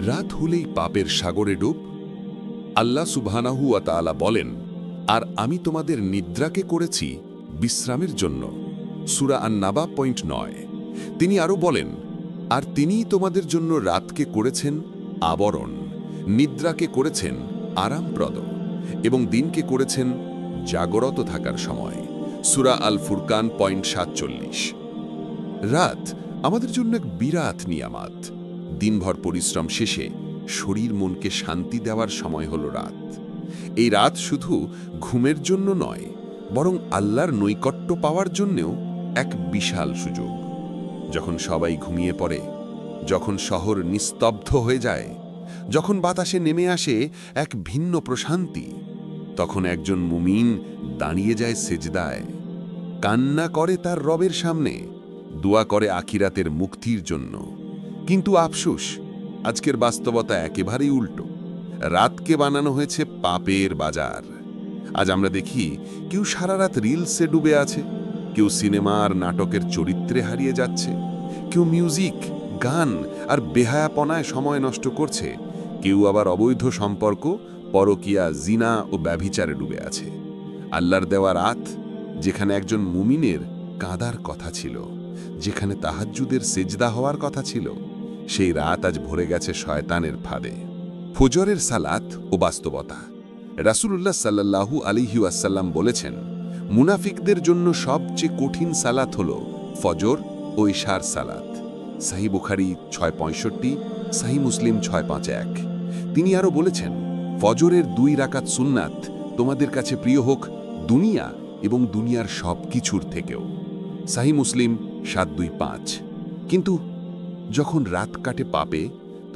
রাত হলেই পাপের সাগরে ডুব। আল্লাহ সুবহানাহু ওয়া তাআলা বলেন, আর আমি তোমাদের নিদ্রাকে করেছি বিশ্রামের জন্য। সূরা আন-নাবা 9। তিনি আরও বলেন, আর তিনিই তোমাদের জন্য রাতকে করেছেন আবরণ, নিদ্রাকে করেছেন আরামপ্রদ এবং দিনকে করেছেন জাগরত থাকার সময়। সূরা আল ফুরকান 47। রাত আমাদের জন্য এক বিরাট নিয়ামত। দিনভর পরিশ্রম শেষে শরীর মনকে শান্তি দেওয়ার সময় হল রাত। এই রাত শুধু ঘুমের জন্য নয়, বরং আল্লাহর নৈকট্য পাওয়ার জন্যেও এক বিশাল সুযোগ। যখন সবাই ঘুমিয়ে পড়ে, যখন শহর নিস্তব্ধ হয়ে যায়, যখন বাতাসে নেমে আসে এক ভিন্ন প্রশান্তি, তখন একজন মুমিন দাঁড়িয়ে যায় সেজদায়, কান্না করে তার রবের সামনে, দোয়া করে আখিরাতের মুক্তির জন্য। কিন্তু আফসোস, আজকের বাস্তবতা একেবারেই উল্টো। রাতকে বানানো হয়েছে পাপের বাজার। আজ আমরা দেখি কেউ সারা রাত রিলসে ডুবে আছে, কেউ সিনেমা আর নাটকের চরিত্রে হারিয়ে যাচ্ছে, কেউ মিউজিক, গান আর বেহায়াপনায় সময় নষ্ট করছে, কেউ আবার অবৈধ সম্পর্ক, পরকিয়া, জিনা ও ব্যভিচারে ডুবে আছে। আল্লাহর দেওয়া রাত, যেখানে একজন মুমিনের কাঁদার কথা ছিল, যেখানে তাহাজ্জুদের সেজদা হওয়ার কথা ছিল, সেই রাত আজ ভরে গেছে শয়তানের ফাঁদে। ফজরের সালাত ও বাস্তবতা। রাসূলুল্লাহ সাল্লাল্লাহু আলাইহি ওয়াসাল্লাম বলেছেন, মুনাফিকদের জন্য সবচেয়ে কঠিন সালাত হল ফজর ও ইশার সালাত। সহিহ বুখারী 665, সহিহ মুসলিম 651। তিনি আরও বলেছেন, ফজরের 2 রাকাত সুন্নাত তোমাদের কাছে প্রিয় হোক দুনিয়া এবং দুনিয়ার সব কিছুর থেকেও। সহিহ মুসলিম 725। কিন্তু যখন রাত কাটে পাপে,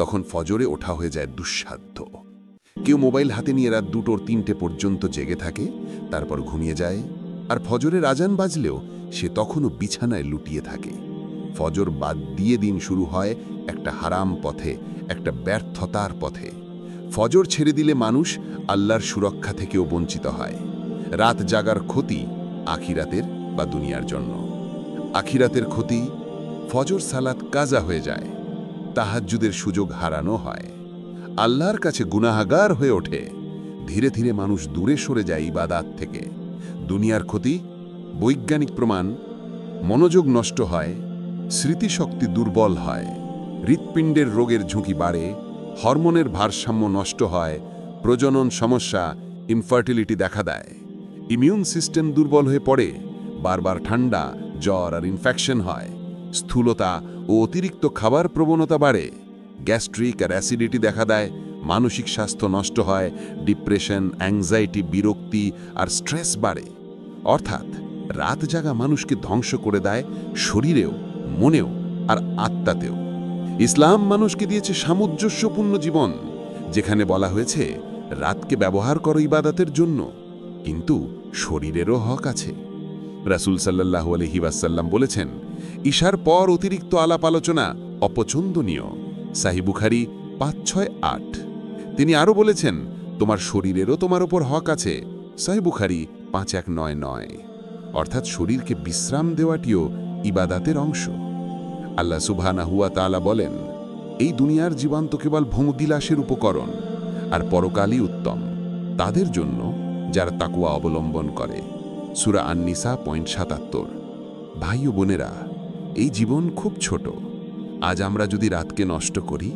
তখন ফজরে ওঠা হয়ে যায় দুঃসাধ্য। কেউ মোবাইল হাতে নিয়ে রাত 2-3 পর্যন্ত জেগে থাকে, তারপর ঘুমিয়ে যায়। আর ফজরের আজান বাজলেও সে তখনও বিছানায় লুটিয়ে থাকে। ফজর বাদ দিয়ে দিন শুরু হয় একটা হারাম পথে, একটা ব্যর্থতার পথে। ফজর ছেড়ে দিলে মানুষ আল্লাহর সুরক্ষা থেকেও বঞ্চিত হয়। রাত জাগার ক্ষতি আখিরাতের বা দুনিয়ার জন্য। আখিরাতের ক্ষতি, ফজর সালাত কাজা হয়ে যায়, তাহাজ্জুদের সুযোগ হারানো হয়, আল্লাহর কাছে গুনাহগার হয়ে ওঠে, ধীরে ধীরে মানুষ দূরে সরে যায় ইবাদাত থেকে। দুনিয়ার ক্ষতি, বৈজ্ঞানিক প্রমাণ, মনোযোগ নষ্ট হয়, স্মৃতিশক্তি দুর্বল হয়, হৃৎপিণ্ডের রোগের ঝুঁকি বাড়ে, হরমোনের ভারসাম্য নষ্ট হয়, প্রজনন সমস্যা, ইনফার্টিলিটি দেখা দেয়, ইমিউন সিস্টেম দুর্বল হয়ে পড়ে, বারবার ঠান্ডা, জ্বর আর ইনফেকশন হয়, স্থূলতা ও অতিরিক্ত খাবার প্রবণতা বাড়ে, গ্যাস্ট্রিক আর অ্যাসিডিটি দেখা দেয়, মানসিক স্বাস্থ্য নষ্ট হয়, ডিপ্রেশন, অ্যাংজাইটি, বিরক্তি আর স্ট্রেস বাড়ে। অর্থাৎ রাত জাগা মানুষকে ধ্বংস করে দেয় শরীরেও, মনেও আর আত্মাতেও। ইসলাম মানুষকে দিয়েছে সামঞ্জস্যপূর্ণ জীবন, যেখানে বলা হয়েছে রাতকে ব্যবহার করো ইবাদতের জন্য, কিন্তু শরীরেরও হক আছে। রাসূল সাল্লাল্লাহু আলাইহি ওয়াসাল্লাম বলেছেন, ইশার পর অতিরিক্ত আলাপ আলোচনা অপছন্দনীয়। সহিহ বুখারী 568। তিনি আরও বলেছেন, তোমার শরীরেরও তোমার ওপর হক আছে। সহিহ বুখারী 5199। অর্থাৎ শরীরকে বিশ্রাম দেওয়াটিও ইবাদাতের অংশ। আল্লাহ সুবহানাহু ওয়া তাআলা বলেন, এই দুনিয়ার জীবন তো কেবল ভোগবিলাসের উপকরণ, আর পরকালই উত্তম তাদের জন্য যারা তাকওয়া অবলম্বন করে। সূরা আন-নিসা 77। ভাই ও বোনেরা, এই জীবন খুব ছোট। আজ আমরা যদি রাতকে নষ্ট করি,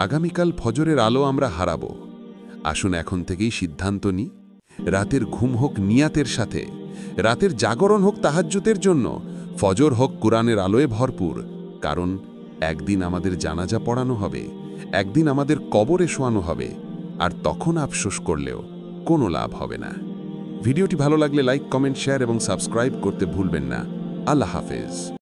আগামীকাল ফজরের আলো আমরা হারাব। আসুন এখন থেকেই সিদ্ধান্ত নিই, রাতের ঘুম হোক নিয়াতের সাথে, রাতের জাগরণ হোক তাহাজ্জুদের জন্য, ফজর হোক কোরআনের আলোয় ভরপুর। কারণ একদিন আমাদের জানাজা পড়ানো হবে, একদিন আমাদের কবরে শোয়ানো হবে, আর তখন আফসোস করলেও কোনো লাভ হবে না। ভিডিওটি ভালো লাগলে লাইক, কমেন্ট, শেয়ার এবং সাবস্ক্রাইব করতে ভুলবেন না। আল্লাহ হাফেজ।